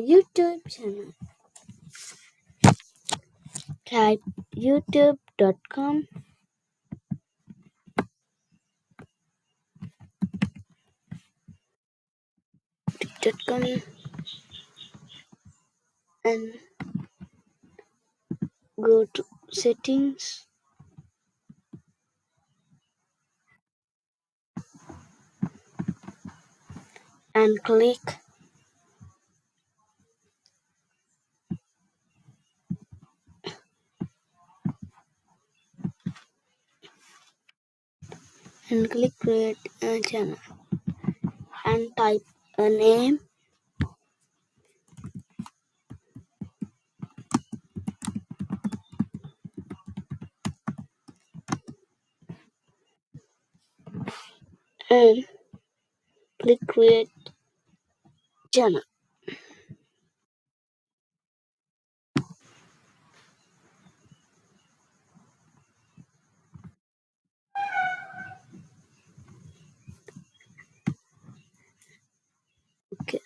YouTube channel. Type youtube.com and go to settings and click create a channel and type a name and click create channel. Okay.